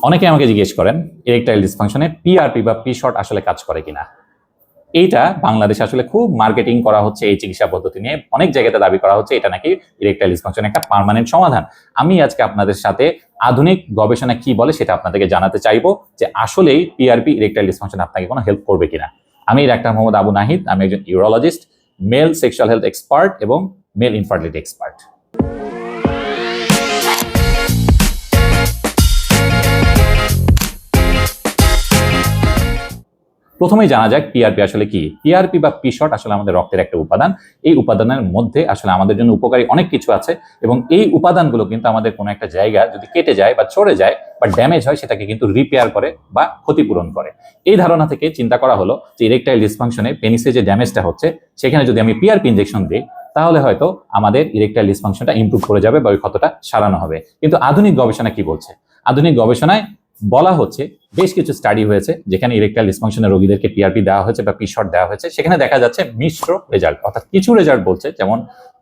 অনেকে আমাকে জিজ্ঞেস করেন ইরেকটাইল ডিসফাংশনে পিআরপি বা পি শর্ট আসলে কাজ করে কিনা। এইটা বাংলাদেশে আসলে খুব মার্কেটিং করা হচ্ছে এই চিকিৎসা পদ্ধতি নিয়ে, অনেক জায়গাতে দাবি করা হচ্ছে এটা নাকি ইরেকটাইল ডিসফাংশন একটা পার্মানেন্ট সমাধান। আমি আজকে আপনাদের সাথে আধুনিক গবেষণা কি বলে সেটা আপনাদেরকে জানাতে চাইবো যে আসলেই পিআরপি ইরেকটাইল ডিসফাংশন আপনাকে কোনো হেল্প করবে কিনা। আমি ডাক্তার মোহাম্মদ আবু নাহিদ, আমি একজন urologist, male sexual health expert এবং মেল ইনফার্টিলিটি এক্সপার্ট। প্রথমেই জানা যাক পিআরপি আসলে কি। পিআরপি বা পি শর্ট আসলে আমাদের রক্তের একটা উপাদান। এই উপাদানের মধ্যে আসলে আমাদের জন্য উপকারী অনেক কিছু আছে এবং এই উপাদানগুলো কিন্তু আমাদের কোনো একটা জায়গা যদি কেটে যায় বা চড়ে যায় বা ড্যামেজ হয় সেটাকে কিন্তু রিপেয়ার করে বা ক্ষতিপূরণ করে। এই ধারণা থেকে চিন্তা করা হলো যে ইরেকটাইল ডিসফাংশনে পেনিসে যে ড্যামেজটা হচ্ছে সেখানে যদি আমি পিআরপি ইনজেকশন দিই তাহলে হয়তো আমাদের ইরেকটাইল ডিসফাংশনটা ইমপ্রুভ করে যাবে বা ওই ক্ষতটা সারানো হবে। কিন্তু আধুনিক গবেষণা কি বলছে? আধুনিক গবেষণায় বলা হচ্ছে বেশ কিছু স্টাডি হয়েছে যেখানে ইরেকটাইল ডিসফাংশনের রোগীদেরকে পিআরপি দেওয়া হয়েছে বা পি শর্ট দেওয়া হয়েছে, সেখানে দেখা যাচ্ছে মিশ্র রেজাল্ট। অর্থাৎ কিছু রেজাল্ট বলছে, যেমন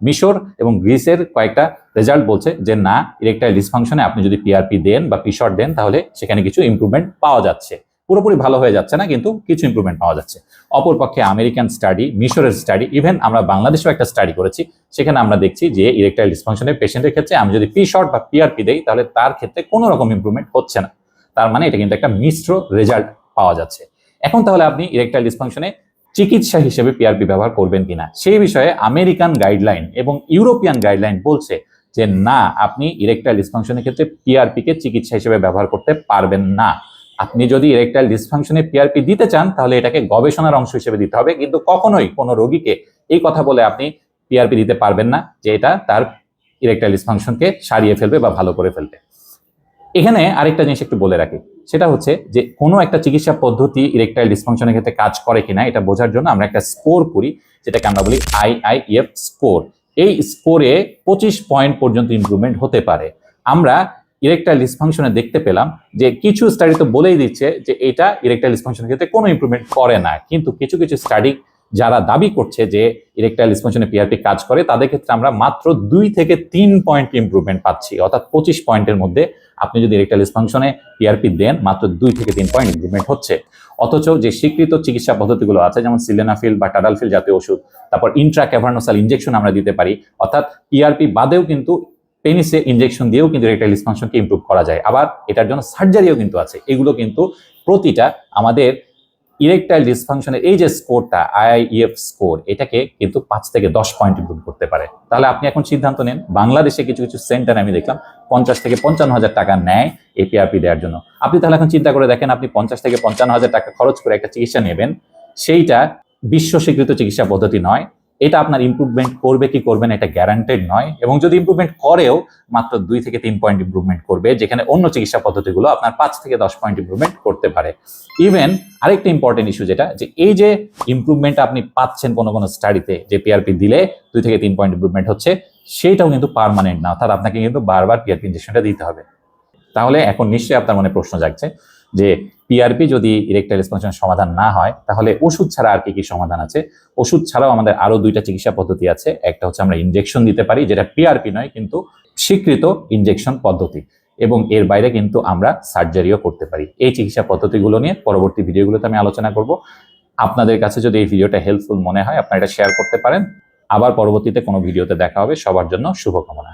মিশর এবং গ্রিসের কয়েকটা রেজাল্ট বলছে যে না, ইরেকটাইল ডিসফাংশনে আপনি যদি পিআরপি দেন বা পি শর্ট দেন তাহলে সেখানে কিছু ইমপ্রুভমেন্ট পাওয়া যাচ্ছে। পুরোপুরি ভালো হয়ে যাচ্ছে না, কিন্তু কিছু ইমপ্রুভমেন্ট পাওয়া যাচ্ছে। অপরপক্ষে আমেরিকান স্টাডি, মিশরের স্টাডি, ইভেন আমরা বাংলাদেশেও একটা স্টাডি করেছি, সেখানে আমরা দেখছি যে ইরেকটাইল ডিসফাংশনের পেশেন্টের ক্ষেত্রে আমি যদি পি শর্ট বা পিআরপি দেই তাহলে তার ক্ষেত্রে কোনো রকম ইমপ্রুভমেন্ট হচ্ছে না। তার মানে এটা কিন্তু একটা মিশ্র রেজাল্ট পাওয়া যাচ্ছে। এখন তাহলে আপনি ইরেকটাইল ডিসফাংশনে চিকিৎসা হিসেবে পিআরপি ব্যবহার করবেন কিনা সেই বিষয়ে আমেরিকান গাইডলাইন এবং ইউরোপিয়ান গাইডলাইন বলছে যে না, আপনি ইরেকটাইল ডিসফাংশনের ক্ষেত্রে পিআরপি কে চিকিৎসা হিসেবে ব্যবহার করতে পারবেন না। আপনি যদি ইরেকটাইল ডিসফাংশনে পিআরপি দিতে চান তাহলে এটাকে গবেষণার অংশ হিসেবে দিতে হবে, কিন্তু কখনোই কোনো রোগীকে এই কথা বলে আপনি পিআরপি দিতে পারবেন না যে এটা তার ইরেকটাইল ডিসফাংশনকে সারিয়ে ফেলবে বা ভালো করে ফেলবে। এখানে আরেকটা জিনিস একটু বলে রাখি, সেটা হচ্ছে যে কোনো একটা চিকিৎসা পদ্ধতি ইরেকটাইল ডিসফাংশনের ক্ষেত্রে কাজ করে কিনা এটা বোঝার জন্য আমরা একটা স্কোর করি, যেটাকে আমরা বলি IIEF স্কোর। এই স্কোরে 25 পয়েন্ট পর্যন্ত ইমপ্রুভমেন্ট হতে পারে। আমরা ইরেকটাইল ডিসফাংশনে দেখতে পেলাম যে কিছু স্টাডি তো বলেই দিচ্ছে যে এটা ইরেকটাইল ডিসফাংশনের ক্ষেত্রে কোনো ইমপ্রুভমেন্ট করে না, কিন্তু কিছু কিছু স্টাডি যারা দাবি করছে যে ইরেকটাইল ডিসফাংশনে পিআরপি কাজ করে তাদের ক্ষেত্রে আমরা মাত্র 2 থেকে 3 পয়েন্ট ইমপ্রুভমেন্ট পাচ্ছি। অর্থাৎ 25 পয়েন্টের মধ্যে আপনি যদি ইরেকটাইল ডিসফাংশনে পিআরপি দেন মাত্র 2 থেকে 3 পয়েন্ট ইমপ্রুভমেন্ট হচ্ছে। অথচ যে স্বীকৃত চিকিৎসা পদ্ধতিগুলো আছে যেমন সিলেনাফিল বা টাডালফিল জাতীয় ওষুধ, তারপর ইন্ট্রাক্যাভার্নোসাল ইনজেকশন আমরা দিতে পারি, অর্থাৎ পিআরপি বাদেও কিন্তু পেনিসে ইনজেকশন দিয়েও কিন্তু ইরেকটাইল ডিসফাংশনকে ইমপ্রুভ করা যায়। আবার এটার জন্য সার্জারিও কিন্তু আছে। এগুলো কিন্তু প্রতিটা আমাদের ইরেকটাইল ডিসফাংশনের এই যে স্কোরটা IIEF স্কোর, এটাকে কিন্তু 5 থেকে 10 পয়েন্ট ইমপ্রুভ করতে পারে। তাহলে আপনি এখন সিদ্ধান্ত নেন। বাংলাদেশে কিছু কিছু সেন্টার আমি দেখলাম 50 থেকে 55 হাজার টাকা নেয় এই পিআরপি দেওয়ার জন্য। আপনি তাহলে এখন চিন্তা করে দেখেন, আপনি 50 থেকে 55 হাজার টাকা খরচ করে একটা চিকিৎসা নেবেন, সেইটা বিশ্ব স্বীকৃত চিকিৎসা পদ্ধতি নয়, এটা আপনার ইমপ্রুভমেন্ট করবে কি করবে না এটা গ্যারান্টেড নয়, এবং যদি ইমপ্রুভমেন্ট করেও মাত্র 2 থেকে 3 পয়েন্ট ইমপ্রুভমেন্ট করবে, যেখানে অন্য চিকিৎসা পদ্ধতিগুলো আপনার 5 থেকে 10 পয়েন্ট ইমপ্রুভমেন্ট করতে পারে। ইভেন আরেকটা ইম্পর্টেন্ট ইস্যু যেটা, যে এই যে ইমপ্রুভমেন্ট আপনি পাচ্ছেন কোনো কোনো স্টাডিতে যে পিআরপি দিলে 2 থেকে 3 পয়েন্ট ইমপ্রুভমেন্ট হচ্ছে, সেইটাও কিন্তু পার্মানেন্ট না, অর্থাৎ আপনাকে কিন্তু বারবার পিআরপি ইনজেকশনটা দিতে হবে। তাহলে এখন নিশ্চয়ই আপনার মনে প্রশ্ন জাগছে যে পিআরপি যদি ইরেকটাইল ডিসফাংশনের সমাধান না হয় তাহলে ওষুধ ছাড়া আর কি কি সমাধান আছে? ওষুধ ছাড়াও আমাদের আরো 2টা চিকিৎসা পদ্ধতি আছে। একটা হচ্ছে আমরা ইনজেকশন দিতে পারি, যেটা পিআরপি নয় কিন্তু স্বীকৃত ইনজেকশন পদ্ধতি, এবং এর বাইরে কিন্তু আমরা সার্জারিও করতে পারি। এই চিকিৎসা পদ্ধতিগুলো নিয়ে পরবর্তী ভিডিওগুলোতে আমি আলোচনা করব। আপনাদের কাছে যদি এই ভিডিওটা হেল্পফুল মনে হয় আপনারা এটা শেয়ার করতে পারেন। আবার পরবর্তীতে কোনো ভিডিওতে দেখা হবে। সবার জন্য শুভকামনা।